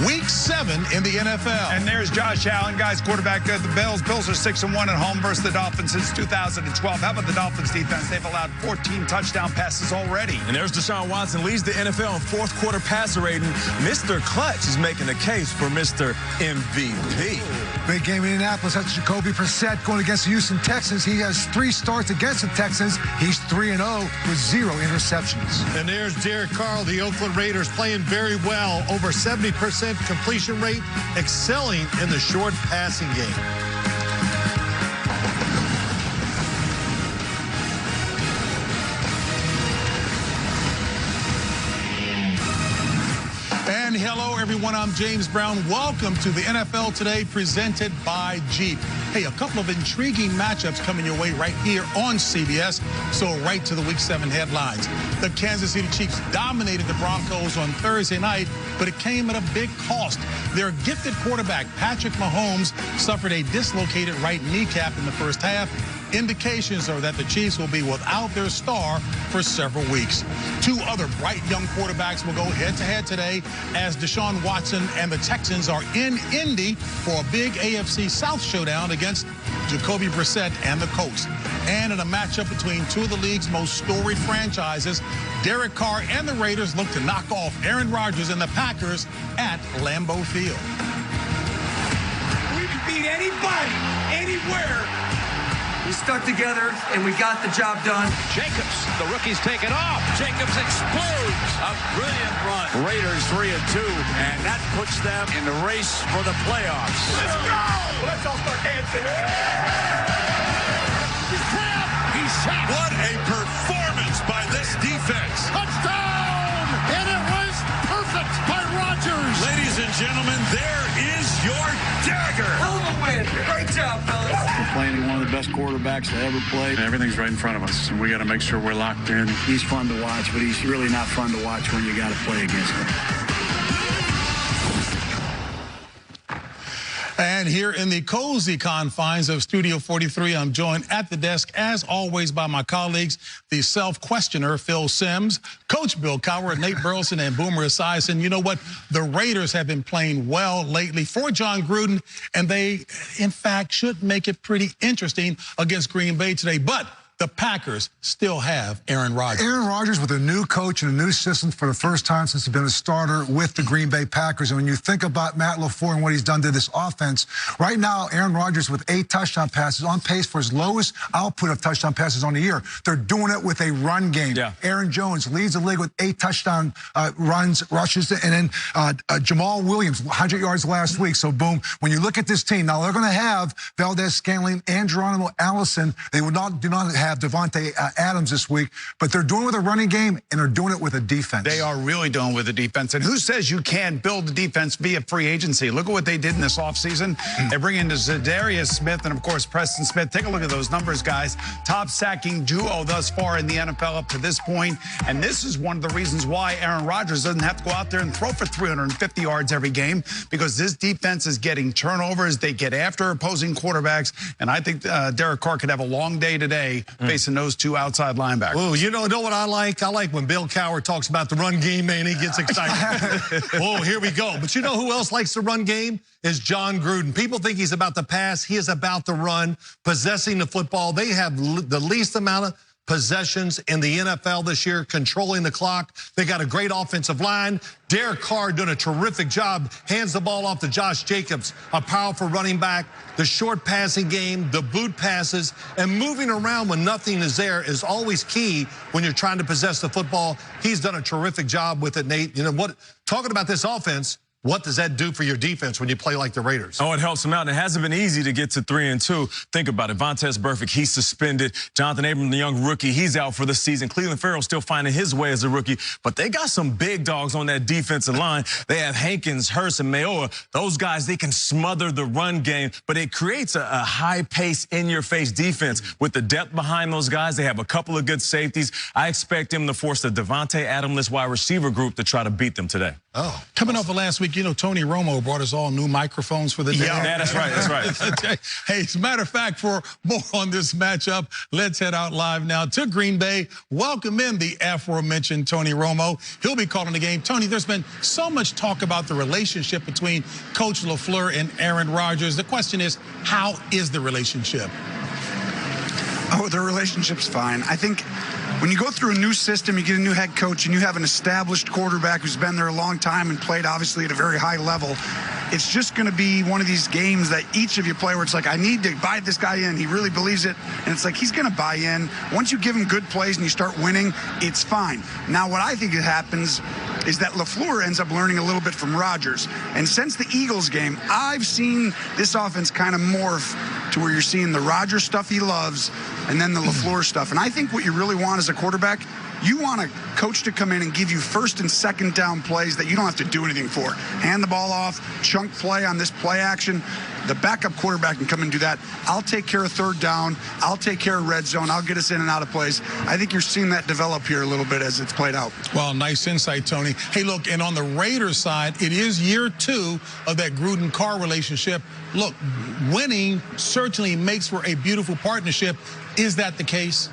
Week 7 in the NFL. And there's Josh Allen, guys, quarterback of the Bills. Bills are 6-1 at home versus the Dolphins since 2012. How about the Dolphins defense? They've allowed 14 touchdown passes already. And there's Deshaun Watson, leads the NFL in fourth quarter passer rating. Mr. Clutch is making a case for Mr. MVP. Big game in Indianapolis. That's Jacoby Brissett going against the Houston Texans. He has 3 starts against the Texans. He's 3-0 with 0 interceptions. And there's Derek Carr, the Oakland Raiders, playing very well. Over 70% completion rate, excelling in the short passing game. And hello, everyone. I'm James Brown. Welcome to the NFL Today presented by Jeep. Hey, a couple of intriguing matchups coming your way right here on CBS. So right to the Week 7 headlines. The Kansas City Chiefs dominated the Broncos on Thursday night, but it came at a big cost. Their gifted quarterback, Patrick Mahomes, suffered a dislocated right kneecap in the first half. Indications are that the Chiefs will be without their star for several weeks. 2 other bright young quarterbacks will go head-to-head today as Deshaun Watson and the Texans are in Indy for a big AFC South showdown against Jacoby Brissett and the Colts. And in a matchup between 2 of the league's most storied franchises, Derek Carr and the Raiders look to knock off Aaron Rodgers and the Packers at Lambeau Field. We can beat anybody, anywhere. We stuck together, and we got the job done. Jacobs, the rookie's taken off. Jacobs explodes. A brilliant run. Raiders 3-2, and that puts them in the race for the playoffs. Let's go! Let's all start dancing. He's tapped. He's shot. What a performance by this defense. Touchdown! And it was perfect by Rodgers. Ladies and gentlemen, there is your dagger. Hell of a win. Great job, fellas. We're playing one of the best quarterbacks to ever play. Everything's right in front of us, and we got to make sure we're locked in. He's fun to watch, but he's really not fun to watch when you got to play against him. And here in the cozy confines of Studio 43, I'm joined at the desk, as always, by my colleagues, the self-questioner, Phil Simms, Coach Bill Cowher, Nate Burleson, and Boomer Esiason. You know what? The Raiders have been playing well lately for John Gruden, and they, in fact, should make it pretty interesting against Green Bay today. But the Packers still have Aaron Rodgers. Aaron Rodgers with a new coach and a new system for the first time since he's been a starter with the Green Bay Packers. And when you think about Matt LaFleur and what he's done to this offense, right now, Aaron Rodgers with 8 touchdown passes on pace for his lowest output of touchdown passes on the year. They're doing it with a run game. Yeah. Aaron Jones leads the league with 8 touchdown rushes. And then Jamal Williams, 100 yards last week. So, boom, when you look at this team, now they're going to have Valdez-Scantling and Geronimo Allison. They do not have Devontae Adams this week, but they're doing it with a running game, and they're doing it with a defense. They are really doing with the defense. And who says you can't build a defense via free agency? Look at what they did in this offseason. They bring in Zadarius Smith and, of course, Preston Smith. Take a look at those numbers, guys. Top sacking duo thus far in the NFL up to this point. And this is one of the reasons why Aaron Rodgers doesn't have to go out there and throw for 350 yards every game, because this defense is getting turnovers. They get after opposing quarterbacks. And I think Derek Carr could have a long day today facing those 2 outside linebackers. Oh, you know what I like? I like when Bill Cowher talks about the run game, man. He gets excited. Oh, here we go. But you know who else likes the run game? Is John Gruden. People think he's about the pass. He is about the run, possessing the football. They have the least amount of possessions in the NFL this year, controlling the clock. They got a great offensive line. Derek Carr doing a terrific job, hands the ball off to Josh Jacobs, a powerful running back. The short passing game, the boot passes, and moving around when nothing is there is always key when you're trying to possess the football. He's done a terrific job with it, Nate. You know what? Talking about this offense, what does that do for your defense when you play like the Raiders? Oh, it helps them out. And it hasn't been easy to get to 3-2. Think about it. Vontaze Burfict, he's suspended. Jonathan Abram, the young rookie, he's out for the season. Cleveland Farrell still finding his way as a rookie. But they got some big dogs on that defensive line. They have Hankins, Hurst, and Mayoa. Those guys, they can smother the run game. But it creates a high-pace, in-your-face defense. With the depth behind those guys, they have a couple of good safeties. I expect them to force the Devontae Adams-less wide receiver group to try to beat them today. Oh. Coming off of last week, you know, Tony Romo brought us all new microphones for the day. Yeah, that's right, that's right. Hey, as a matter of fact, for more on this matchup, let's head out live now to Green Bay. Welcome in the aforementioned Tony Romo. He'll be calling the game. Tony, there's been so much talk about the relationship between Coach LaFleur and Aaron Rodgers. The question is, how is the relationship? Oh, the relationship's fine. I think when you go through a new system, you get a new head coach, and you have an established quarterback who's been there a long time and played, obviously, at a very high level, it's just going to be one of these games that each of you play where it's like, I need to buy this guy in. He really believes it. And it's like, he's going to buy in. Once you give him good plays and you start winning, it's fine. Now, what I think happens is that LaFleur ends up learning a little bit from Rodgers. And since the Eagles game, I've seen this offense kind of morph to where you're seeing the Rodgers stuff he loves and then the LaFleur stuff. And I think what you really want as a quarterback, you want a coach to come in and give you first and second down plays that you don't have to do anything for. Hand the ball off, chunk play on this play action. The backup quarterback can come and do that. I'll take care of third down. I'll take care of red zone. I'll get us in and out of plays. I think you're seeing that develop here a little bit as it's played out. Well, nice insight, Tony. Hey, look, and on the Raiders side, it is year 2 of that Gruden-Carr relationship. Look, winning certainly makes for a beautiful partnership. Is that the case?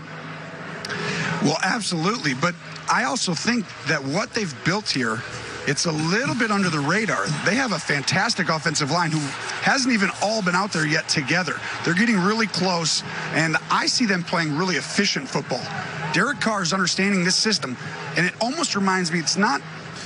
Well, absolutely. But I also think that what they've built here, it's a little bit under the radar. They have a fantastic offensive line who hasn't even all been out there yet together. They're getting really close, and I see them playing really efficient football. Derek Carr is understanding this system, and it almost reminds me, it's not,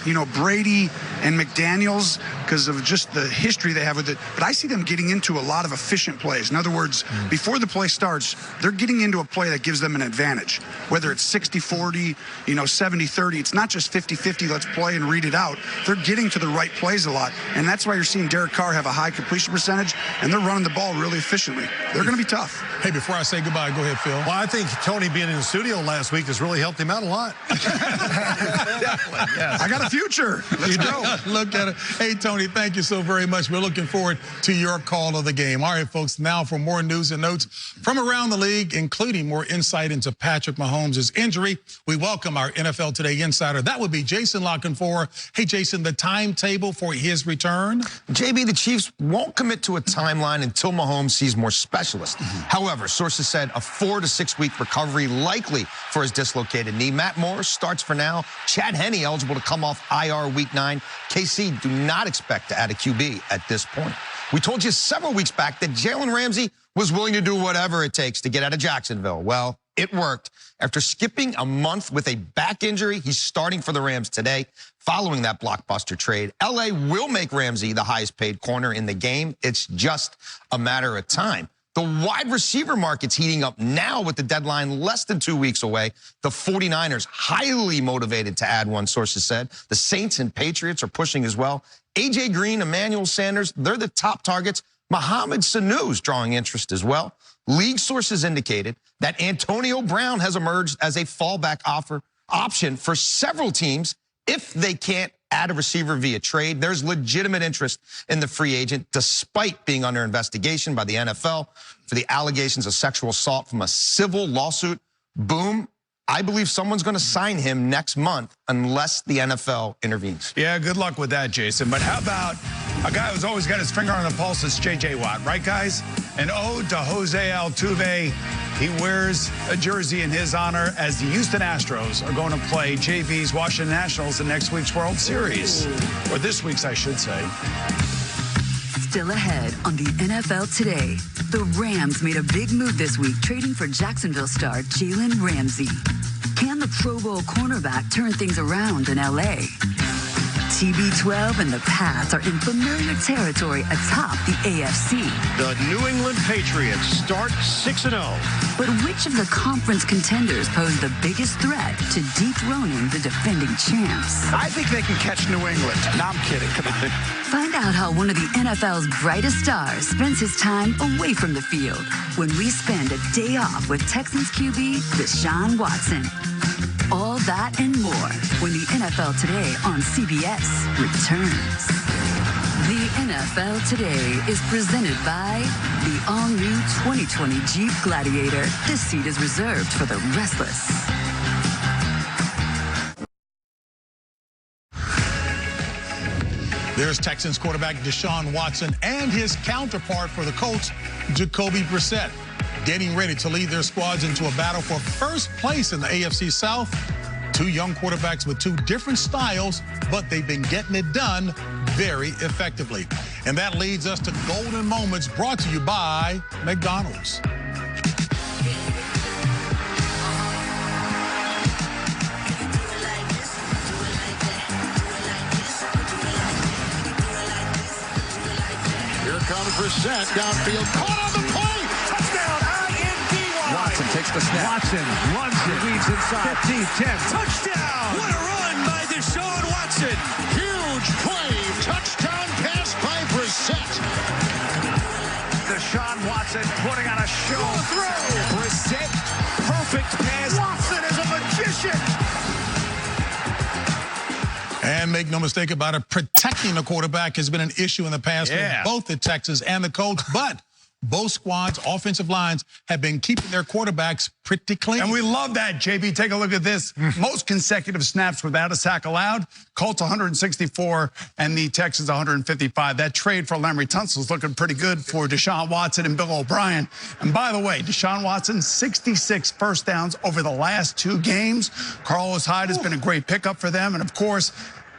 you know, Brady and McDaniels because of just the history they have with it. But I see them getting into a lot of efficient plays. In other words, before the play starts, they're getting into a play that gives them an advantage. Whether it's 60-40, you know, 70-30, it's not just 50-50, let's play and read it out. They're getting to the right plays a lot. And that's why you're seeing Derek Carr have a high completion percentage, and they're running the ball really efficiently. They're going to be tough. Hey, before I say goodbye, go ahead, Phil. Well, I think Tony being in the studio last week has really helped him out a lot. Definitely, yes. I got a future. Let's go. Look at it. Hey, Tony, thank you so very much. We're looking forward to your call of the game. All right, folks, now for more news and notes from around the league, including more insight into Patrick Mahomes' injury, we welcome our NFL Today insider. That would be Jason Lockenfor. Hey, Jason, the timetable for his return? JB, the Chiefs won't commit to a timeline until Mahomes sees more specialists. However, sources said a 4 to 6 week recovery likely for his dislocated knee. Matt Morris starts for now. Chad Henne eligible to come off IR Week 9. KC do not expect to add a QB at this point. We told you several weeks back that Jalen Ramsey was willing to do whatever it takes to get out of Jacksonville. Well, it worked. After skipping a month with a back injury, he's starting for the Rams today. Following that blockbuster trade, LA will make Ramsey the highest paid corner in the game. It's just a matter of time. The wide receiver market's heating up now with the deadline less than 2 weeks away. The 49ers highly motivated to add one, sources said. The Saints and Patriots are pushing as well. A.J. Green, Emmanuel Sanders, they're the top targets. Mohamed Sanu's drawing interest as well. League sources indicated that Antonio Brown has emerged as a fallback option for several teams if they can't add a receiver via trade. There's legitimate interest in the free agent, despite being under investigation by the NFL for the allegations of sexual assault from a civil lawsuit. Boom. I believe someone's going to sign him next month unless the NFL intervenes. Yeah, good luck with that, Jason. But how about a guy who's always got his finger on the pulse is J.J. Watt, right, guys? An ode to Jose Altuve. He wears a jersey in his honor as the Houston Astros are going to play JV's Washington Nationals in next week's World Series. Or this week's, I should say. Still ahead on the NFL Today, the Rams made a big move this week, trading for Jacksonville star Jalen Ramsey. Can the Pro Bowl cornerback turn things around in L.A.? TB12 and the Pats are in familiar territory atop the AFC. The New England Patriots start 6-0. But which of the conference contenders pose the biggest threat to dethroning the defending champs? I think they can catch New England. No, I'm kidding. Come on. Find out how one of the NFL's brightest stars spends his time away from the field when we spend a day off with Texans QB Deshaun Watson. All that and more when the NFL Today on CBS returns. The NFL Today is presented by the all-new 2020 Jeep Gladiator. This seat is reserved for the restless. There's Texans quarterback Deshaun Watson and his counterpart for the Colts, Jacoby Brissett, getting ready to lead their squads into a battle for first place in the AFC South. Two young quarterbacks with two different styles, but they've been getting it done very effectively. And that leads us to Golden Moments, brought to you by McDonald's. Here comes Brissett downfield, caught on the play, touchdown, I-N-D-Y. Watson takes the snap. Watson runs it. Weaves inside. 15, 10, touchdown. What a run by Deshaun Watson. Huge play, touchdown pass by Brissett. Deshaun Watson putting on a show. Throw. Brissett, perfect pass. Watson is a magician. And make no mistake about it, protecting the quarterback has been an issue in the past with both the Texans and the Colts. But both squads' offensive lines have been keeping their quarterbacks pretty clean. And we love that, JB. Take a look at this. Most consecutive snaps without a sack allowed. Colts 164 and the Texans 155. That trade for Larry Tunsil is looking pretty good for Deshaun Watson and Bill O'Brien. And by the way, Deshaun Watson, 66 first downs over the last 2 games. Carlos Hyde has been a great pickup for them. And, of course,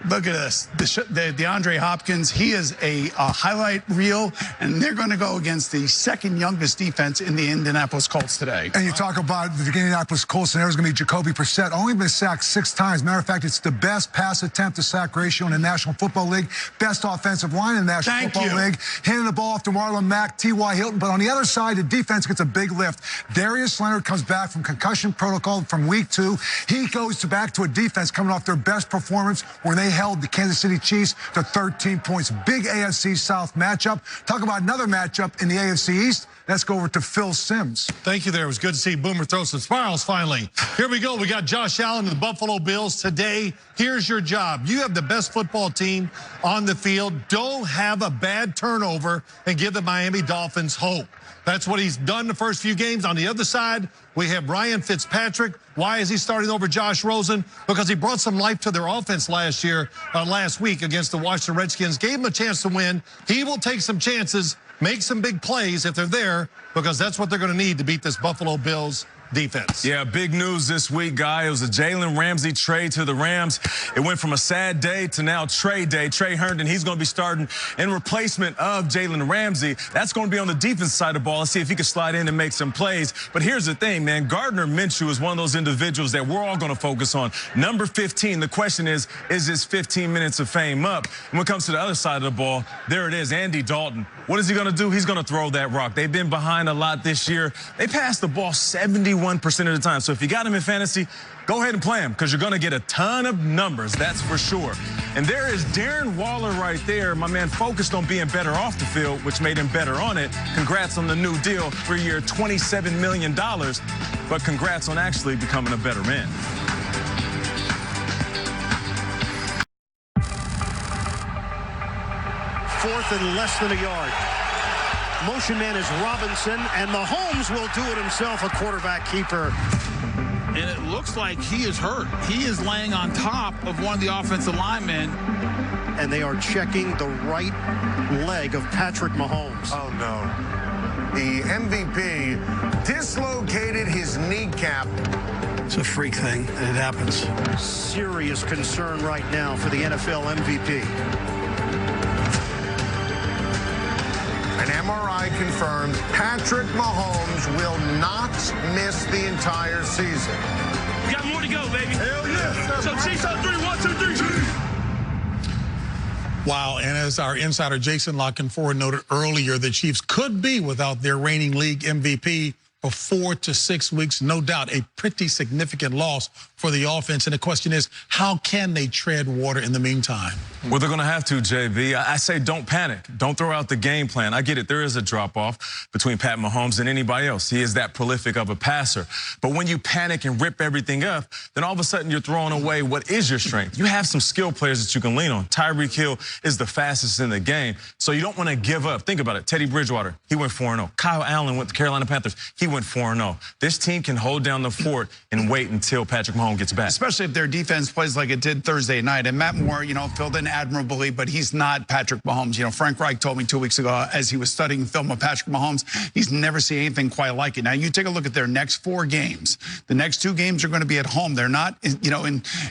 look at this. DeAndre Hopkins, he is a highlight reel, and they're going to go against the second youngest defense in the Indianapolis Colts today. And you talk about the Indianapolis Colts, and there's going to be Jacoby Brissett. Only been sacked 6 times. Matter of fact, it's the best pass attempt to sack ratio in the National Football League. Best offensive line in the National Football League. Handing the ball off to Marlon Mack, T.Y. Hilton. But on the other side, the defense gets a big lift. Darius Leonard comes back from concussion protocol from week 2. He goes back to a defense coming off their best performance when they held the Kansas City Chiefs to 13 points. Big AFC South matchup. Talk about another matchup in the AFC East. Let's go over to Phil Simms. Thank you there. It was good to see Boomer throw some smiles finally. Here we go. We got Josh Allen and the Buffalo Bills today. Here's your job. You have the best football team on the field. Don't have a bad turnover and give the Miami Dolphins hope. That's what he's done the first few games. On the other side, we have Ryan Fitzpatrick. Why is he starting over Josh Rosen? Because he brought some life to their offense last week against the Washington Redskins. Gave him a chance to win. He will take some chances, make some big plays if they're there, because that's what they're going to need to beat this Buffalo Bills defense. Yeah, big news this week, Guy. It was a Jalen Ramsey trade to the Rams. It went from a sad day to now trade day. Trey Herndon, he's going to be starting in replacement of Jalen Ramsey. That's going to be on the defense side of the ball. Let's see if he can slide in and make some plays. But here's the thing, man. Gardner Minshew is one of those individuals that we're all going to focus on. Number 15, the question is his 15 minutes of fame up? And when it comes to the other side of the ball, there it is, Andy Dalton. What is he going to do? He's going to throw that rock. They've been behind a lot this year. They passed the ball 71% of the time. So if you got him in fantasy, go ahead and play him, because you're going to get a ton of numbers, that's for sure. And there is Darren Waller right there. My man focused on being better off the field, which made him better on it. Congrats on the new deal, 3-year, $27 million. But congrats on actually becoming a better man. Fourth and less than a yard. Motion man is Robinson, and Mahomes will do it himself, a quarterback keeper. And it looks like he is hurt. He is laying on top of one of the offensive linemen. And they are checking the right leg of Patrick Mahomes. Oh, no. The MVP dislocated his kneecap. It's a freak thing, and it happens. Serious concern right now for the NFL MVP. An MRI confirms Patrick Mahomes will not miss the entire season. You got more to go, baby. Hell yeah. So Chiefs on 3, 1, 2, 3. Wow, and as our insider Jason Lockenford noted earlier, the Chiefs could be without their reigning league MVP for 4 to 6 weeks. No doubt a pretty significant loss for the offense. And the question is, how can they tread water in the meantime? Well, they're going to have to, JV. I say don't panic. Don't throw out the game plan. I get it. There is a drop-off between Pat Mahomes and anybody else. He is that prolific of a passer. But when you panic and rip everything up, then all of a sudden you're throwing away what is your strength. You have some skill players that you can lean on. Tyreek Hill is the fastest in the game. So you don't want to give up. Think about it. Teddy Bridgewater, he went 4-0. Kyle Allen went to Carolina Panthers. He went 4-0. This team can hold down the fort and wait until Patrick Mahomes gets back. Especially if their defense plays like it did Thursday night. And Matt Moore, filled in admirably, but he's not Patrick Mahomes. Frank Reich told me 2 weeks ago as he was studying film of Patrick Mahomes, he's never seen anything quite like it. Now, you take a look at their next 4 games. The next 2 games are going to be at home. They're not,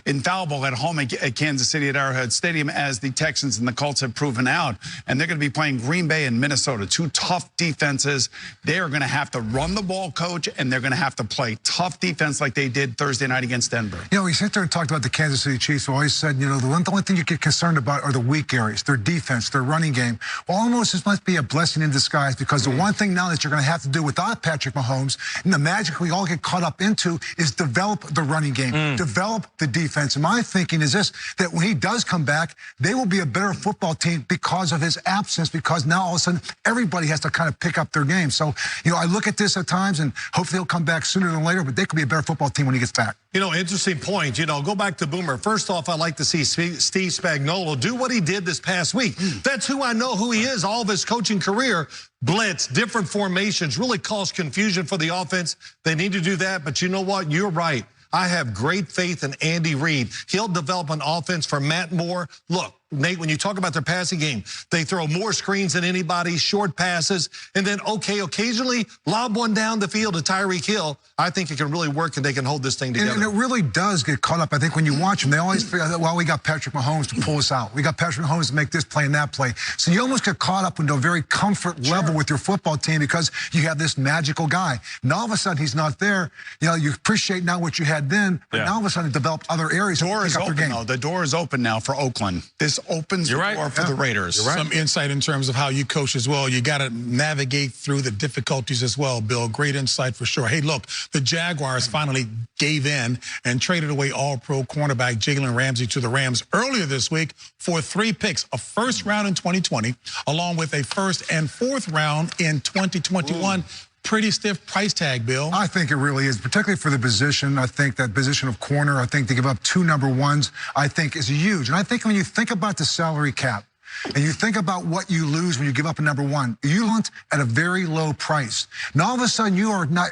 infallible at home at Kansas City at Arrowhead Stadium, as the Texans and the Colts have proven out. And they're going to be playing Green Bay and Minnesota, 2 tough defenses. They are going to have to run the ball, coach, and they're going to have to play tough defense like they did Thursday night against Denver. We sit there and talked about the Kansas City Chiefs, who always said, the only thing you get concerned about are the weak areas, their defense, their running game. Well, almost this must be a blessing in disguise, because the one thing now that you're going to have to do without Patrick Mahomes, and the magic we all get caught up into, is develop the running game, develop the defense. And my thinking is this, that when he does come back, they will be a better football team because of his absence, because now all of a sudden everybody has to kind of pick up their game. So, I look at this at times, and hopefully he'll come back sooner than later, but they could be a better football team when he gets back. Interesting point. Go back to Boomer. First off, I'd like to see Steve Spagnuolo do what he did this past week. That's who I know who he is all of his coaching career. Blitz, different formations, really cause confusion for the offense. They need to do that, but you know what? You're right. I have great faith in Andy Reid. He'll develop an offense for Matt Moore. Look, Nate, when you talk about their passing game, they throw more screens than anybody, short passes, and then, occasionally lob one down the field to Tyreek Hill. I think it can really work, and they can hold this thing together. And it really does get caught up. I think when you watch them, they always feel that, well, we got Patrick Mahomes to pull us out. We got Patrick Mahomes to make this play and that play. So you almost get caught up into a very comfort level with your football team, because you have this magical guy. Now all of a sudden he's not there. You appreciate now what you had then, but now all of a sudden it developed other areas. The door is open, though. The door is open now for Oakland. This opens the door for the Raiders. Some insight in terms of how you coach as well. You got to navigate through the difficulties as well, Bill. Great insight for sure. Hey, look, the Jaguars finally gave in and traded away all-pro cornerback Jalen Ramsey to the Rams earlier this week for 3 picks, a first round in 2020, along with a first and 4th round in 2021. Pretty stiff price tag, Bill. I think it really is, particularly for the position. I think that position of corner, I think to give up 2 number 1s, I think is huge. And I think when you think about the salary cap, and you think about what you lose when you give up a number 1, you want at a very low price. Now all of a sudden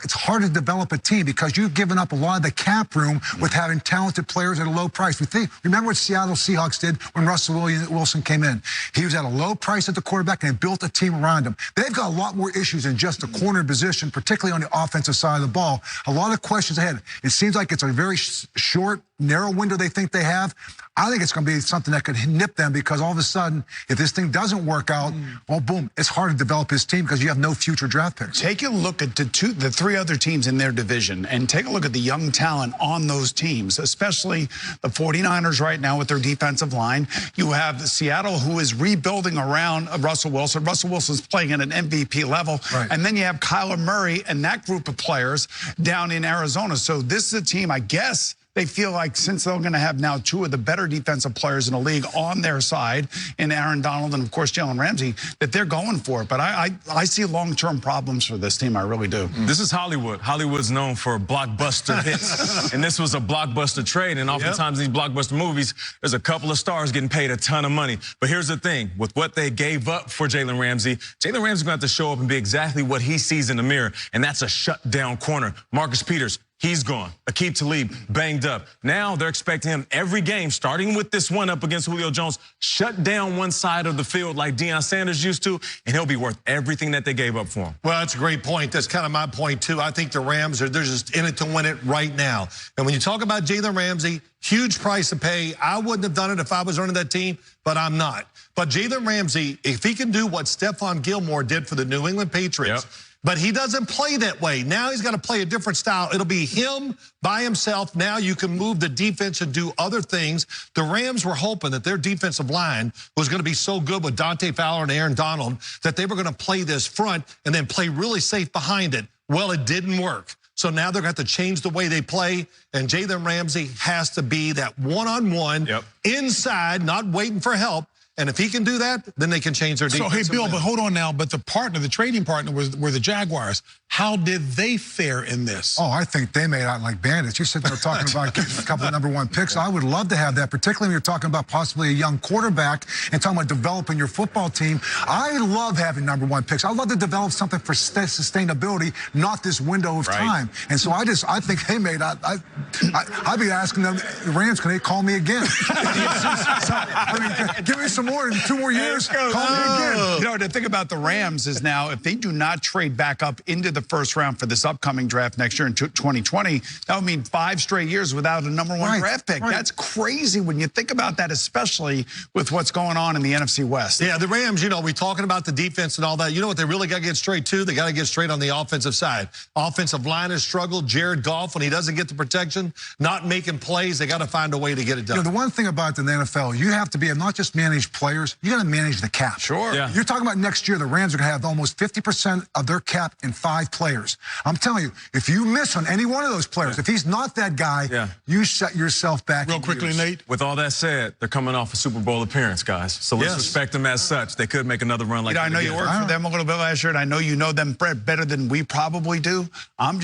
it's hard to develop a team, because you've given up a lot of the cap room with having talented players at a low price. Remember what Seattle Seahawks did when Russell Wilson came in. He was at a low price at the quarterback, and they built a team around him. They've got a lot more issues than just the corner position, particularly on the offensive side of the ball. A lot of questions ahead. It seems like it's a very short, narrow window they think they have. I think it's going to be something that could nip them, because all of a sudden, if this thing doesn't work out, well, boom, it's hard to develop his team because you have no future draft picks. Take a look at the 3 other teams in their division, and take a look at the young talent on those teams, especially the 49ers right now with their defensive line. You have Seattle, who is rebuilding around Russell Wilson. Russell Wilson's playing at an MVP level. Right. And then you have Kyler Murray and that group of players down in Arizona. So this is a team, I guess, they feel like, since they're going to have now 2 of the better defensive players in the league on their side, in Aaron Donald and, of course, Jalen Ramsey, that they're going for it. But I see long-term problems for this team. I really do. This is Hollywood. Hollywood's known for blockbuster hits. And this was a blockbuster trade. And oftentimes in these blockbuster movies, there's a couple of stars getting paid a ton of money. But here's the thing. With what they gave up for Jalen Ramsey's going to have to show up and be exactly what he sees in the mirror. And that's a shutdown corner. Marcus Peters, he's gone. Aqib Talib, banged up. Now they're expecting him every game, starting with this one up against Julio Jones, shut down one side of the field like Deion Sanders used to, and he'll be worth everything that they gave up for him. Well, that's a great point. That's kind of my point, too. I think the Rams they're just in it to win it right now. And when you talk about Jalen Ramsey, huge price to pay. I wouldn't have done it if I was running that team, but I'm not. But Jalen Ramsey, if he can do what Stephon Gilmore did for the New England Patriots, but he doesn't play that way. Now he's got to play a different style. It'll be him by himself. Now you can move the defense and do other things. The Rams were hoping that their defensive line was going to be so good with Dante Fowler and Aaron Donald that they were going to play this front and then play really safe behind it. Well, it didn't work. So now they're going to have to change the way they play, and Jalen Ramsey has to be that one-on-one inside, not waiting for help. And if he can do that, then they can change their defense. So, hey, Bill, but hold on now. But the trading partner were the Jaguars. How did they fare in this? Oh, I think they made out like bandits. You sit there talking about getting a couple of #1 picks. I would love to have that, particularly when you're talking about possibly a young quarterback and talking about developing your football team. I love having #1 picks. I love to develop something for sustainability, not this window of time. And so I think they made out. I'd be asking them, the Rams, can they call me again? I mean, give me some more, 2 more years, call me again. You know, the thing about the Rams is now, if they do not trade back up into the first round for this upcoming draft next year in 2020, that would mean 5 straight years without a #1 draft pick. That's crazy when you think about that, especially with what's going on in the NFC West. Yeah, the Rams, you know, we're talking about the defense and all that. You know what they really got to get straight to? They got to get straight on the offensive side. Offensive line has struggled. Jared Goff, when he doesn't get the protection, not making plays, they got to find a way to get it done. You know, the one thing about the NFL, you have to be not just manage players, you got to manage the cap. Sure. Yeah. You're talking about next year, the Rams are going to have almost 50% of their cap in 5 players. I'm telling you, if you miss on any one of those players, if he's not that guy, you set yourself back. Real quickly, Nate. With all that said, they're coming off a Super Bowl appearance, guys. So let's respect them as such. They could make another run like that. I know you worked for them a little bit last year, and I know you know them better than we probably do. I'm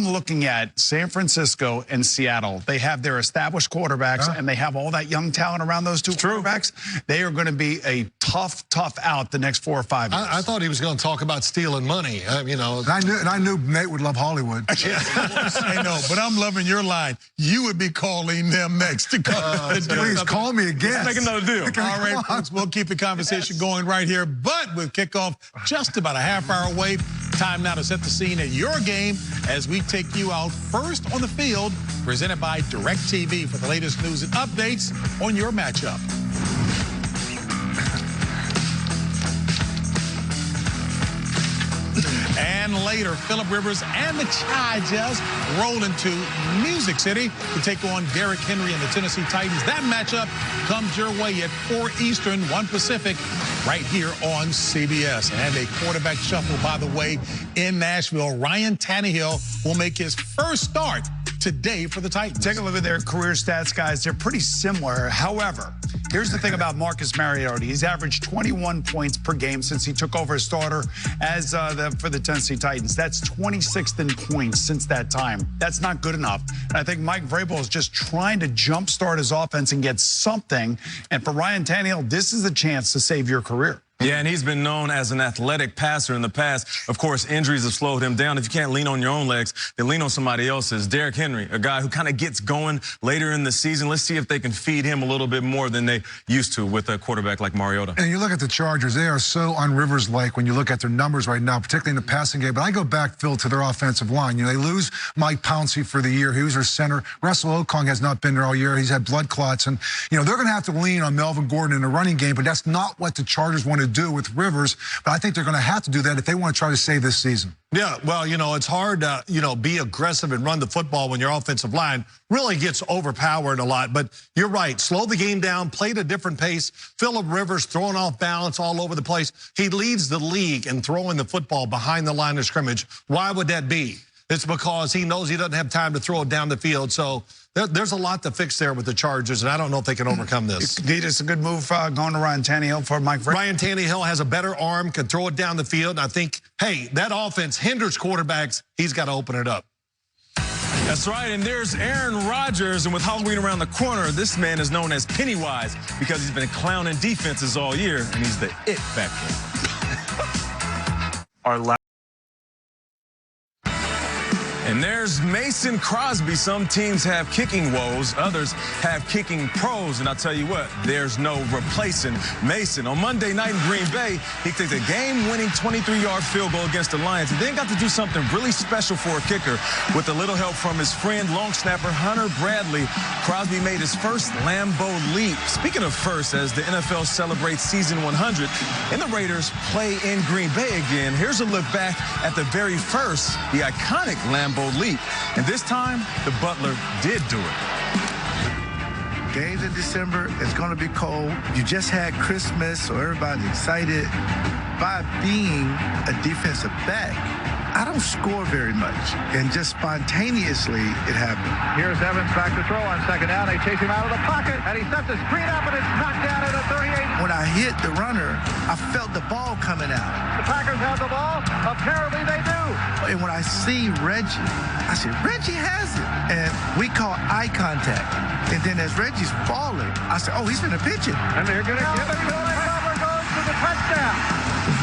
looking at San Francisco and Seattle. They have their established quarterbacks, and they have all that young talent around those 2 quarterbacks. They are going to be a tough out the next 4 or 5 years. I thought he was going to talk about stealing money. You know, and I knew Nate would love Hollywood. I know, but I'm loving your line. You would be calling them next to come. Please call me again. Let's make another deal. All right, folks, we'll keep the conversation going right here. But with kickoff just about a half hour away, time now to set the scene at your game as we take you out first on the field, presented by DirecTV for the latest news and updates on your matchup. And later, Phillip Rivers and the Chargers roll into Music City to take on Derrick Henry and the Tennessee Titans. That matchup comes your way at 4 Eastern, 1 Pacific, right here on CBS. And a quarterback shuffle, by the way, in Nashville. Ryan Tannehill will make his first start today for the Titans. Take a look at their career stats, guys. They're pretty similar. However, here's the thing about Marcus Mariota. He's averaged 21 points per game since he took over as starter as for the Tennessee Titans. That's 26th in points since that time. That's not good enough. And I think Mike Vrabel is just trying to jumpstart his offense and get something. And for Ryan Tannehill, this is a chance to save your career. Yeah, and he's been known as an athletic passer in the past. Of course, injuries have slowed him down. If you can't lean on your own legs, then lean on somebody else's. Derrick Henry, a guy who kind of gets going later in the season. Let's see if they can feed him a little bit more than they used to with a quarterback like Mariota. And you look at the Chargers, they are so un-Rivers-like when you look at their numbers right now, particularly in the passing game. But I go back, Phil, to their offensive line. You know, they lose Mike Pouncey for the year. He was their center. Russell Okung has not been there all year. He's had blood clots. And, you know, they're going to have to lean on Melvin Gordon in the running game, but that's not what the Chargers want to do with Rivers. But I think they're going to have to do that if they want to try to save this season. Yeah, well, you know, it's hard to, you know, be aggressive and run the football when your offensive line really gets overpowered a lot. But you're right. Slow the game down, play at a different pace. Phillip Rivers throwing off balance all over the place. He leads the league in throwing the football behind the line of scrimmage. Why would that be? It's because he knows he doesn't have time to throw it down the field. So there's a lot to fix there with the Chargers, and I don't know if they can overcome this. It's a good move going to Ryan Tannehill for Mike Vrabel. Ryan Tannehill has a better arm, can throw it down the field. And I think, hey, that offense hinders quarterbacks. He's got to open it up. That's right, and there's Aaron Rodgers, and with Halloween around the corner, this man is known as Pennywise because he's been clowning defenses all year, and he's the it factor. And there's Mason Crosby. Some teams have kicking woes, others have kicking pros. And I'll tell you what, there's no replacing Mason. On Monday night in Green Bay, he kicked a game-winning 23-yard field goal against the Lions. And then got to do something really special for a kicker. With a little help from his friend, long snapper Hunter Bradley, Crosby made his first Lambeau leap. Speaking of first, as the NFL celebrates season 100 and the Raiders play in Green Bay again, here's a look back at the very first, the iconic Lambeau leap. And this time, the Butler did do it. Games in December, it's going to be cold. You just had Christmas, so everybody's excited. By being a defensive back, I don't score very much, and just spontaneously it happened. Here's Evans back to throw on second down. They chase him out of the pocket, and he sets a screen up, and it's knocked down at the 38. When I hit the runner, I felt the ball coming out. The Packers have the ball. Apparently they do. And when I see Reggie, I said, Reggie has it. And we call eye contact. And then as Reggie's falling, I said, oh, he's going to pitch it. And they're going to give it. Cover goes to the touchdown.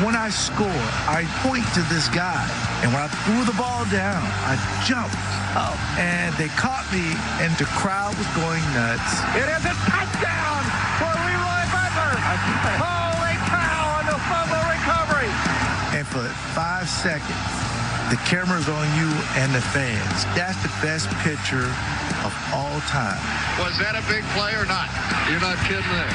When I score, I point to this guy. And when I threw the ball down, I jumped up. And they caught me, and the crowd was going nuts. It is a touchdown for Leroy Butler. Holy cow on the fumble recovery. And for 5 seconds, the camera's on you and the fans. That's the best picture of all time. Was that a big play or not? You're not kidding there.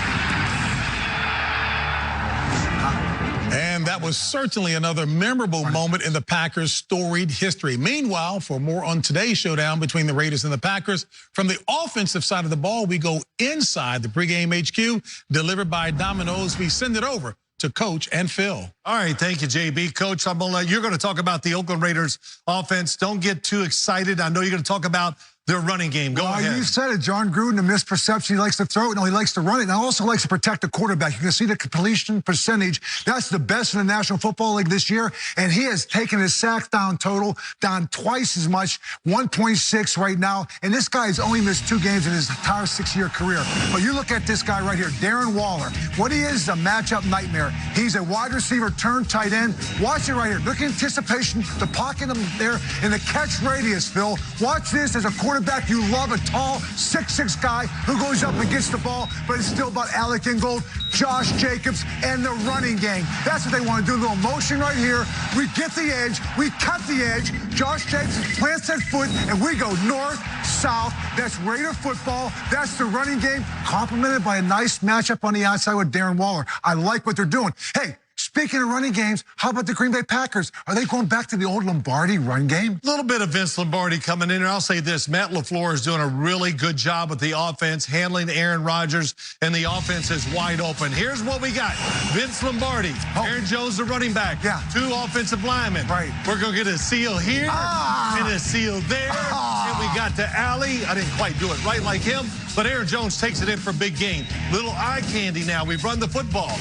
And that was certainly another memorable moment in the Packers' storied history. Meanwhile, for more on today's showdown between the Raiders and the Packers, from the offensive side of the ball, we go inside the pregame HQ, delivered by Domino's. We send it over to Coach and Phil. All right, thank you, JB. Coach, you're going to talk about the Oakland Raiders offense. Don't get too excited. I know you're going to talk about their running game. Go ahead. You said it, John Gruden, a misperception. He likes to throw it. No, he likes to run it. And he also likes to protect the quarterback. You can see the completion percentage. That's the best in the National Football League this year. And he has taken his sack down total down twice as much, 1.6 right now. And this guy has only missed 2 games in his entire 6-year career. But you look at this guy right here, Darren Waller. What he is a matchup nightmare. He's a wide receiver turned tight end. Watch it right here. Look at anticipation, the pocket him there, and the catch radius, Phil. Watch this as a quarterback. You love a tall 6'6" guy who goes up and gets the ball, but it's still about Alec Ingold, Josh Jacobs, and the running game. That's what they want to do. A little motion right here. We get the edge. We cut the edge. Josh Jacobs plants that foot, and we go north, south. That's Raider football. That's the running game, complemented by a nice matchup on the outside with Darren Waller. I like what they're doing. Hey, speaking of running games, how about the Green Bay Packers? Are they going back to the old Lombardi run game? A little bit of Vince Lombardi coming in, and I'll say this. Matt LaFleur is doing a really good job with the offense, handling Aaron Rodgers, and the offense is wide open. Here's what we got. Vince Lombardi, Aaron Jones, the running back, 2 offensive linemen. Right. We're going to get a seal here and a seal there. And we got to Alley. I didn't quite do it right like him, but Aaron Jones takes it in for a big gain. Little eye candy now. We've run the football.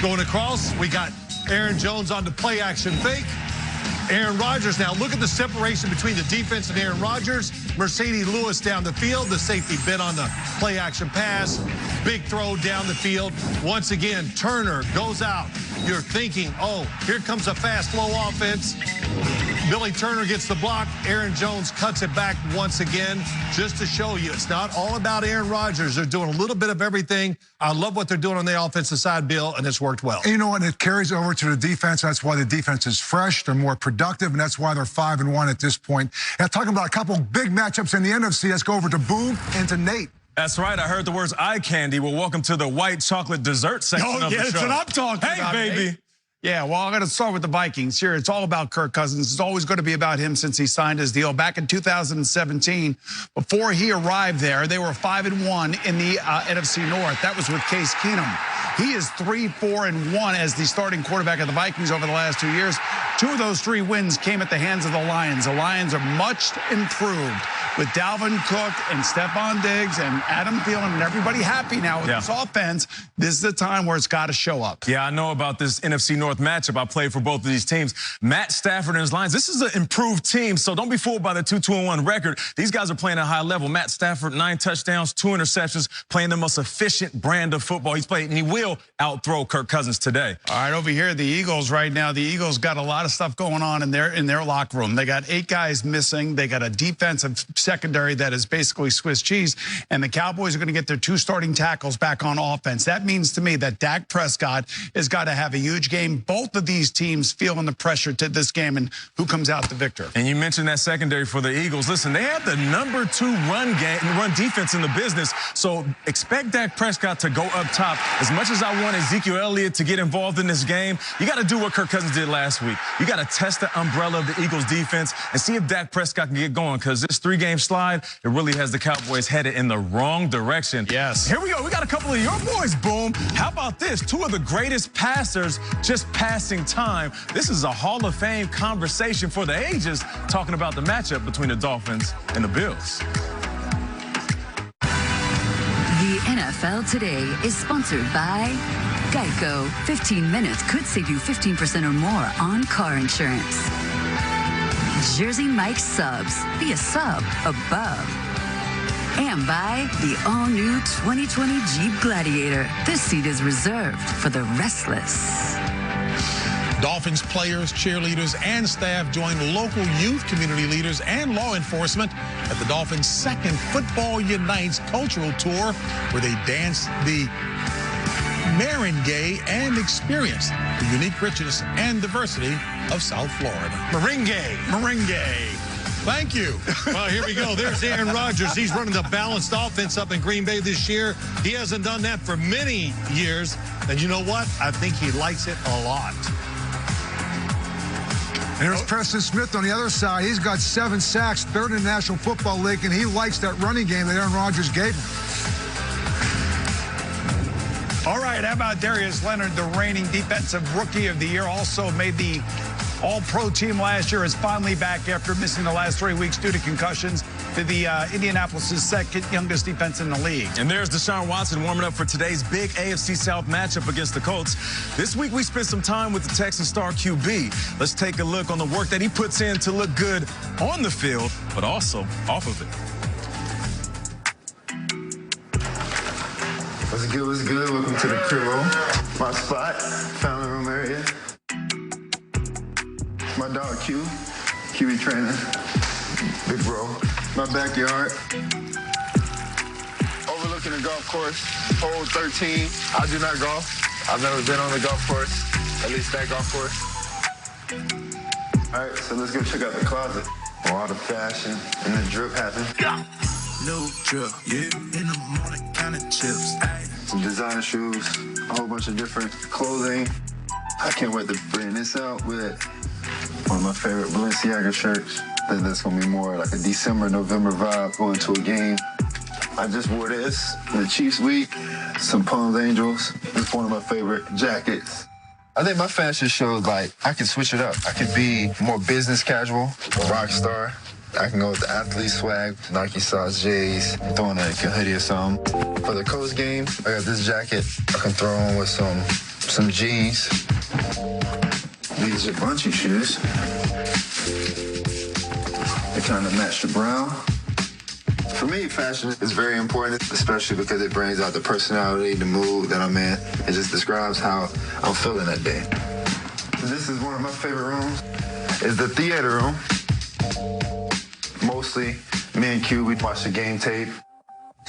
Going across, we got Aaron Jones on the play action fake. Aaron Rodgers now. Look at the separation between the defense and Aaron Rodgers. Mercedes Lewis down the field. The safety bit on the play action pass. Big throw down the field. Once again, Turner goes out. You're thinking, oh, here comes a fast, flow offense. Billy Turner gets the block. Aaron Jones cuts it back once again, just to show you it's not all about Aaron Rodgers. They're doing a little bit of everything. I love what they're doing on the offensive side, Bill, and it's worked well. And you know what? It carries over to the defense. That's why the defense is fresh. They're more productive, and that's why they're 5-1 at this point. And talking about a couple big matchups in the NFC, let's go over to Boom and to Nate. That's right. I heard the words eye candy. Well, welcome to the white chocolate dessert section of the show. That's what I'm talking about. Hey, baby. Nate. Yeah, well, I'm going to start with the Vikings here. It's all about Kirk Cousins. It's always going to be about him since he signed his deal back in 2017. Before he arrived there, they were 5-1 in the NFC North. That was with Case Keenum. He is 3-4-1 as the starting quarterback of the Vikings over the last 2 years. 2 of those 3 wins came at the hands of the Lions. The Lions are much improved with Dalvin Cook and Stephon Diggs and Adam Thielen and everybody happy now with this offense. This is the time where it's got to show up. Yeah, I know about this NFC North matchup. I played for both of these teams. Matt Stafford and his Lions. This is an improved team, so don't be fooled by the 2-2-1 record. These guys are playing at a high level. Matt Stafford, 9 touchdowns, 2 interceptions, playing the most efficient brand of football he's played, and he will outthrow Kirk Cousins today. All right, over here, the Eagles right now. The Eagles got a lot of stuff going on in their locker room. They got 8 guys missing. They got a defensive secondary that is basically Swiss cheese, and the Cowboys are going to get their 2 starting tackles back on offense. That means to me that Dak Prescott has got to have a huge game. Both of these teams feeling the pressure to this game and who comes out the victor. And you mentioned that secondary for the Eagles. Listen, they have the number 2 run defense in the business, so expect Dak Prescott to go up top. As much as I want Ezekiel Elliott to get involved in this game, you got to do what Kirk Cousins did last week. You got to test the umbrella of the Eagles defense and see if Dak Prescott can get going, because this 3-game slide, it really has the Cowboys headed in the wrong direction. Yes. Here we go. We got a couple of your boys, Boom. How about this? 2 of the greatest passers just passing time. This is a Hall of Fame conversation for the ages, talking about the matchup between the Dolphins and the Bills. The NFL Today is sponsored by Geico. 15 minutes could save you 15% or more on car insurance. Jersey Mike's Subs. Be a sub above. And by the all-new 2020 Jeep Gladiator. This seat is reserved for the restless. Dolphins players, cheerleaders, and staff join local youth, community leaders, and law enforcement at the Dolphins' second Football Unites cultural tour, where they dance the merengue and experience the unique richness and diversity of South Florida. Merengue. Merengue. Thank you. Well, here we go. There's Aaron Rodgers. He's running the balanced offense up in Green Bay this year. He hasn't done that for many years. And you know what? I think he likes it a lot. And there's Preston Smith on the other side. He's got 7 sacks, third in the National Football League, and he likes that running game that Aaron Rodgers gave him. All right, how about Darius Leonard, the reigning Defensive Rookie of the Year, also made the All-Pro team last year, is finally back after missing the last 3 weeks due to concussions to the Indianapolis' second youngest defense in the league. And there's Deshaun Watson warming up for today's big AFC South matchup against the Colts. This week, we spent some time with the Texans star QB. Let's take a look on the work that he puts in to look good on the field, but also off of it. What's good, what's good? Welcome to the crib, my spot, family room area. My dog Q, QB trainer, big bro. My backyard, overlooking the golf course, hole 13. I do not golf. I've never been on the golf course, at least that golf course. All right, so let's go check out the closet where all the fashion and the drip happen. No drip, yeah, in the morning, kind of chips, ayy. Some designer shoes, a whole bunch of different clothing. I can't wait to bring this out with one of my favorite Balenciaga shirts. That's gonna be more like a December, November vibe going to a game. I just wore this in the Chiefs week, some Palms Angels. It's one of my favorite jackets. I think my fashion shows like I can switch it up. I can be more business casual, a rock star. I can go with the athlete swag, Nike socks, J's, throwing a hoodie or something. For the Colts game, I got this jacket I can throw on with some jeans. These are bunchy shoes. They kind of match the brown. For me, fashion is very important, especially because it brings out the personality, the mood that I'm in. It just describes how I'm feeling that day. This is one of my favorite rooms. It's the theater room. Mostly, me and Q, we watch the game tape.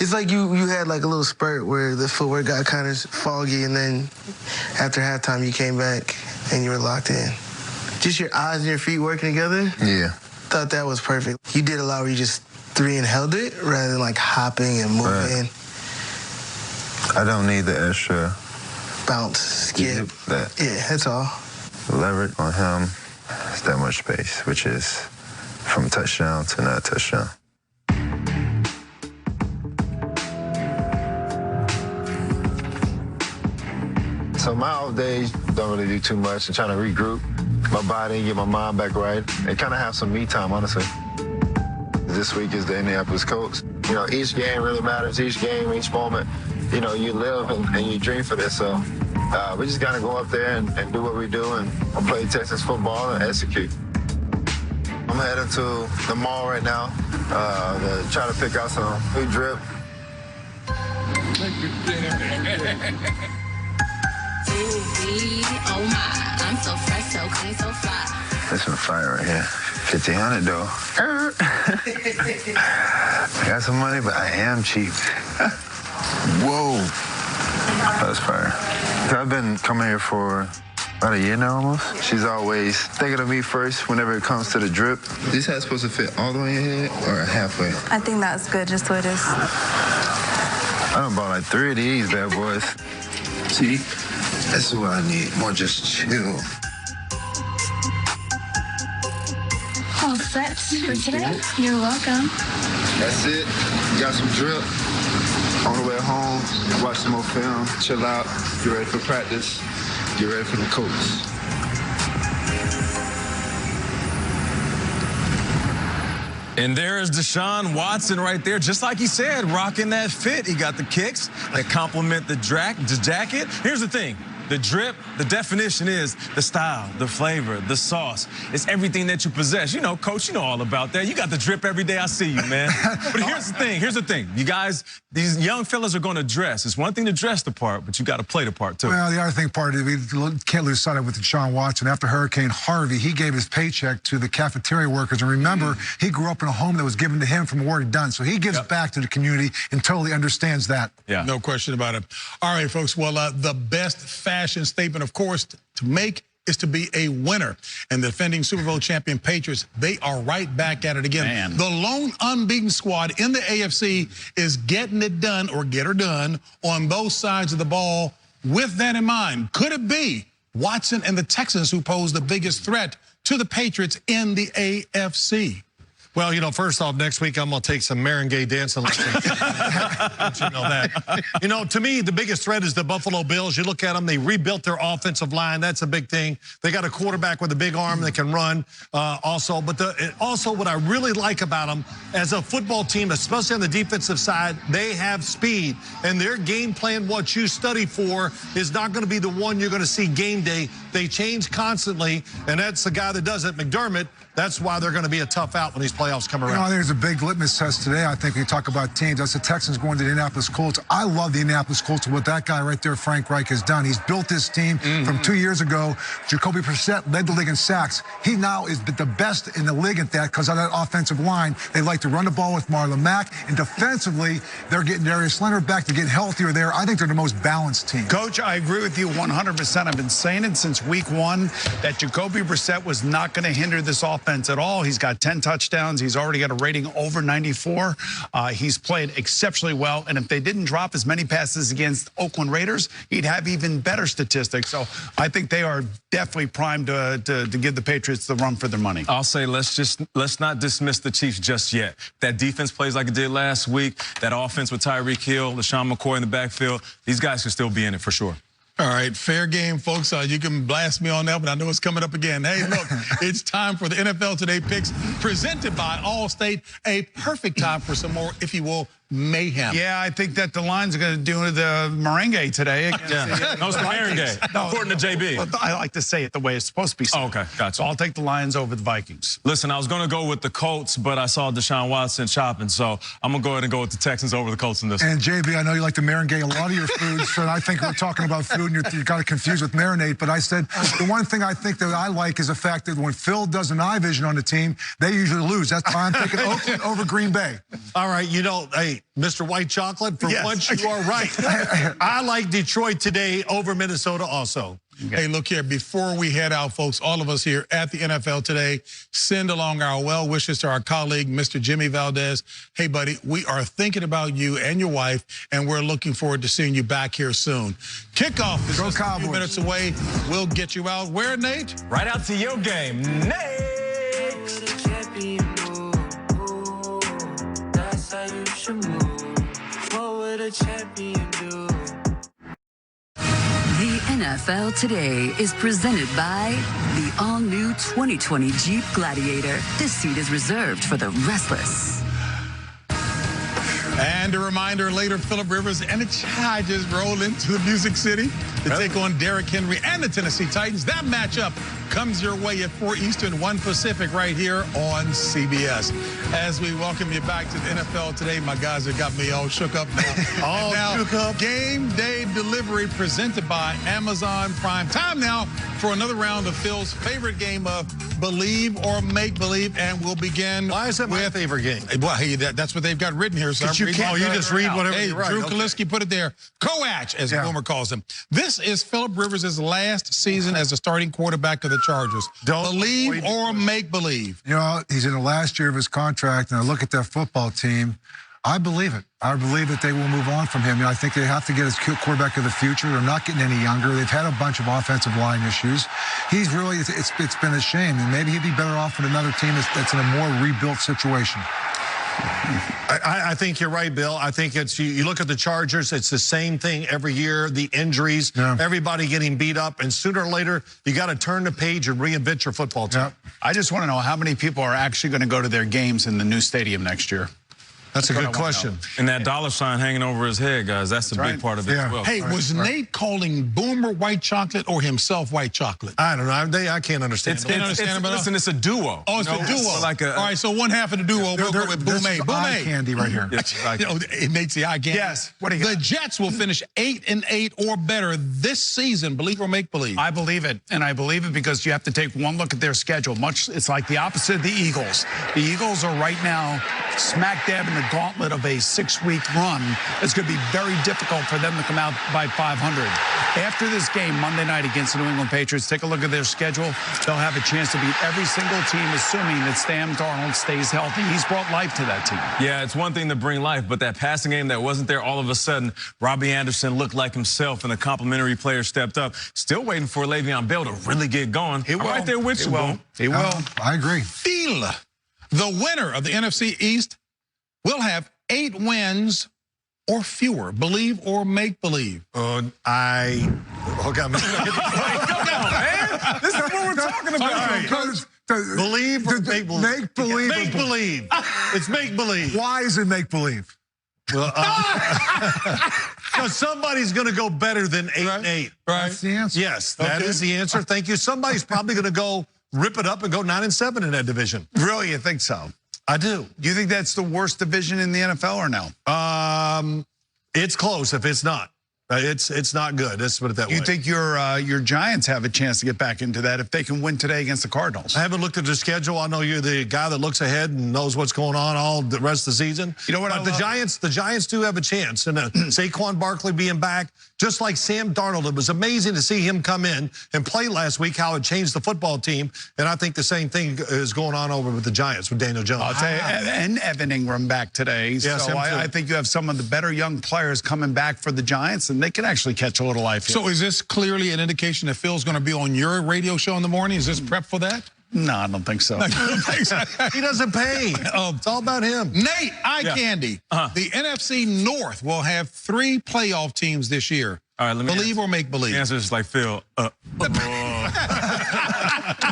It's like you had like a little spurt where the footwork got kind of foggy, and then after halftime you came back and you were locked in. Just your eyes and your feet working together? Yeah. Thought that was perfect. You did a lot where you just three and held it rather than like hopping and moving. I don't need the extra bounce, skip. Yeah, that's all. Leverage on him, it's that much space, which is from touchdown to not touchdown. So my off days don't really do too much. I'm trying to regroup my body, get my mind back right, and kind of have some me time, honestly. This week is the Indianapolis Colts. You know, each game really matters. Each game, each moment, you know, you live and you dream for this. So we just got to go up there and do what we do and play Texas football and execute. I'm heading to the mall right now to try to pick out some new drip. Oh my, I'm so fresh, so clean, so fly. That's some fire right here. 1,500 though. I got some money, but I am cheap. Whoa. That's fire. I've been coming here for about a year now almost. She's always thinking of me first whenever it comes to the drip. This hat's supposed to fit all the way in your head or halfway? I think that's good, just what it is. I done bought like 3 of these bad boys. See? That's what I need. More just chill. All set for today. You're welcome. That's it. Got some drip. On the way home, watch some more film, chill out, get ready for practice, get ready for the Colts. And there's Deshaun Watson right there, just like he said, rocking that fit. He got the kicks that complement the jacket. Here's the thing. The drip, the definition is the style, the flavor, the sauce. It's everything that you possess. You know, Coach, you know all about that. You got the drip every day I see you, man. But here's the thing. You guys, these young fellas are going to dress. It's one thing to dress the part, but you got to play the part, too. Well, the other thing part is we can't lose sight of with Deshaun Watson. After Hurricane Harvey, he gave his paycheck to the cafeteria workers. And remember, he grew up in a home that was given to him from work done. So he gives back to the community and totally understands that. Yeah. No question about it. All right, folks. Well, the best fashion statement, of course, to make is to be a winner. And the defending Super Bowl champion Patriots, they are right back at it again. Man. The lone unbeaten squad in the AFC is getting it done, or get her done, on both sides of the ball. With that in mind, could it be Watson and the Texans who pose the biggest threat to the Patriots in the AFC? Well, you know, first off, next week I'm going to take some merengue dancing lessons. Don't you know that? You know, to me, the biggest threat is the Buffalo Bills. You look at them, they rebuilt their offensive line. That's a big thing. They got a quarterback with a big arm that can run also. But also what I really like about them as a football team, especially on the defensive side, they have speed. And their game plan, what you study for, is not going to be the one you're going to see game day. They change constantly, and that's the guy that does it, McDermott. That's why they're going to be a tough out when these playoffs come around. You know, there's a big litmus test today, I think, when you talk about teams. That's the Texans going to the Indianapolis Colts. I love the Indianapolis Colts, what that guy right there, Frank Reich, has done. He's built this team from 2 years ago. Jacoby Brissett led the league in sacks. He now is the best in the league at that because of that offensive line. They like to run the ball with Marlon Mack, and defensively, they're getting Darius Leonard back to get healthier there. I think they're the most balanced team. Coach, I agree with you 100%. I've been saying it since week 1 that Jacoby Brissett was not going to hinder this offense at all. He's got 10 touchdowns. He's already got a rating over 94. He's played exceptionally well. And if they didn't drop as many passes against Oakland Raiders, he'd have even better statistics. So I think they are definitely primed to give the Patriots the run for their money. I'll say let's not dismiss the Chiefs just yet. That defense plays like it did last week. That offense with Tyreek Hill, LaShawn McCoy in the backfield, these guys can still be in it for sure. All right, fair game, folks. You can blast me on that, but I know it's coming up again. Hey, look, it's time for the NFL Today picks presented by Allstate. A perfect time for some more, if you will, mayhem. Yeah, I think that the Lions are going to do the merengue today. No, it's the merengue, according to JB. Well, I like to say it the way it's supposed to be said. Oh, okay, gotcha. So I'll take the Lions over the Vikings. Listen, I was going to go with the Colts, but I saw Deshaun Watson shopping, so I'm going to go ahead and go with the Texans over the Colts in this one. And JB, I know you like to merengue a lot of your foods, so I think we're talking about food and you got it confused with marinade, but I said the one thing I think that I like is the fact that when Phil does an eye vision on the team, they usually lose. That's why I'm taking Oakland over Green Bay. All right, you know, hey, Mr. White Chocolate, for once you are right. I like Detroit today over Minnesota also. Okay. Hey, look here, before we head out, folks, all of us here at the NFL Today, send along our well wishes to our colleague, Mr. Jimmy Valdez. Hey, buddy, we are thinking about you and your wife, and we're looking forward to seeing you back here soon. Kickoff is just a few minutes away. We'll get you out. Where, Nate? Right out to your game, Nate. The NFL Today is presented by the all-new 2020 Jeep Gladiator. This seat is reserved for the restless. And a reminder, later, Phillip Rivers and the Chargers roll into the Music City to take on Derrick Henry and the Tennessee Titans. That matchup comes your way at 4 Eastern, 1 Pacific, right here on CBS. As we welcome you back to the NFL Today, my guys have got me all shook up now. Shook up. Game day delivery presented by Amazon Prime. Time now for another round of Phil's favorite game of Believe or Make Believe, and we'll begin. Why is that my favorite game? Well, hey, that's what they've got written here. So you just read whatever you write. Drew Kaliski put it there. Coach, as Boomer calls him. This is Phillip Rivers' last season as the starting quarterback of the Chargers. Believe or make believe? You know, he's in the last year of his contract, and I look at that football team. I believe it. I believe that they will move on from him. You know, I think they have to get his quarterback of the future. They're not getting any younger. They've had a bunch of offensive line issues. He's really, it's been a shame, and maybe he'd be better off with another team that's in a more rebuilt situation. I think you're right, Bill. I think it's, you look at the Chargers, it's the same thing every year, the injuries, everybody getting beat up, and sooner or later, you got to turn the page and reinvent your football team. I just want to know how many people are actually going to go to their games in the new stadium next year. That's a good question. And that dollar sign hanging over his head, guys, that's the big part of it as well. Hey, was Nate calling Boomer white chocolate or himself white chocolate? I don't know. I can't understand. Listen, it's a duo. Oh, it's a duo. All right, so one half of the duo, we'll go with Boom A. Boom A. Eye candy right here. It makes the eye candy. Yes. What do you The Jets will finish 8-8 or better this season. Believe or make believe? I believe it, and I believe it because you have to take one look at their schedule. It's like the opposite of the Eagles. The Eagles are right now smack dab in the gauntlet of a 6-week run. It's going to be very difficult for them to come out by 500. After this game Monday night against the New England Patriots, take a look at their schedule. They'll have a chance to beat every single team, assuming that Sam Darnold stays healthy. He's brought life to that team. Yeah, it's one thing to bring life, but that passing game that wasn't there, all of a sudden, Robbie Anderson looked like himself, and the complimentary player stepped up. Still waiting for Le'Veon Bell to really get going. I'm right there with you, Bo. He will. I agree. Feel the winner of the NFC East will have 8 wins or fewer. Believe or make believe? Okay. Come on, man. This is what we're talking about. Believe or make believe? Make believe. Make believe. It's make believe. Why is it make believe? Well, because somebody's going to go better than 8-8. Right. That's the answer. Yes, that is the answer. Thank you. Somebody's probably going to go rip it up and go 9-7 in that division. Really, you think so? I do. You think that's the worst division in the NFL or no? It's close if it's not. It's not good. Let's put it that way. You think your Giants have a chance to get back into that if they can win today against the Cardinals? I haven't looked at the schedule. I know you're the guy that looks ahead and knows what's going on all the rest of the season. You know what? But the Giants do have a chance. And Saquon Barkley being back, just like Sam Darnold, it was amazing to see him come in and play last week, how it changed the football team. And I think the same thing is going on over with the Giants with Daniel Jones. I'll tell you, and Evan Ingram back today. Yes, so I think you have some of the better young players coming back for the Giants, and they can actually catch a little life here. So is this clearly an indication that Phil's going to be on your radio show in the morning? Is this prep for that? No, I don't think so. He doesn't pay. It's all about him. Nate, eye candy. The NFC North will have 3 playoff teams this year. All right, let me believe or make believe? The answer is like Phil. Was it that bad?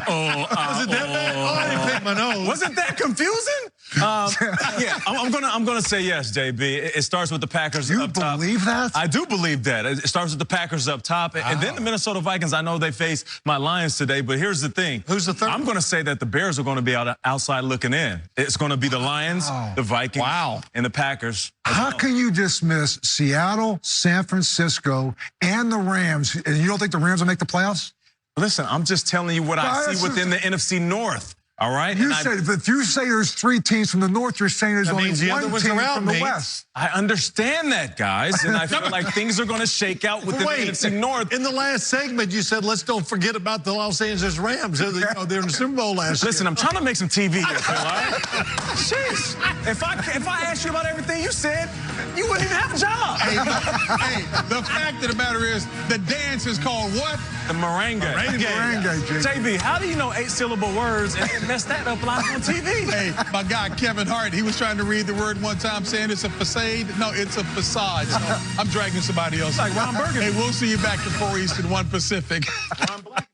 Oh, I didn't pick my nose. Wasn't that confusing? Yeah, I'm gonna say yes, JB. It starts with the Packers up top. You believe that? I do believe that. It starts with the Packers up top, and then the Minnesota Vikings. I know they face my Lions today, but here's the thing. Who's the third? I'm gonna say that the Bears are gonna be outside looking in. It's gonna be the Lions, the Vikings, and the Packers. How can you dismiss Seattle, San Francisco, and the Rams, and you don't think the Rams will make the playoffs? Listen, I'm just telling you what I see within the NFC North. All right? You said if you say there's 3 teams from the North, you're saying there's only one team from the West. I understand that, guys, and I feel like things are going to shake out within the NFC North. In the last segment, you said, let's don't forget about the Los Angeles Rams. They're in the Super Bowl last year. Listen, I'm trying to make some TV here, Phil, all right? Jeez. If I asked you about everything you said, you wouldn't even have a job. Hey, the fact of the matter is, the dance is called what? The merengue. JB, how do you know 8-syllable words and mess that up live on TV? Hey, my guy Kevin Hart, he was trying to read the word one time saying it's a facade. No, it's a facade. So I'm dragging somebody else. Like Ron Burgundy. Hey, we'll see you back at 4 Eastern, 1 Pacific. Ron Black.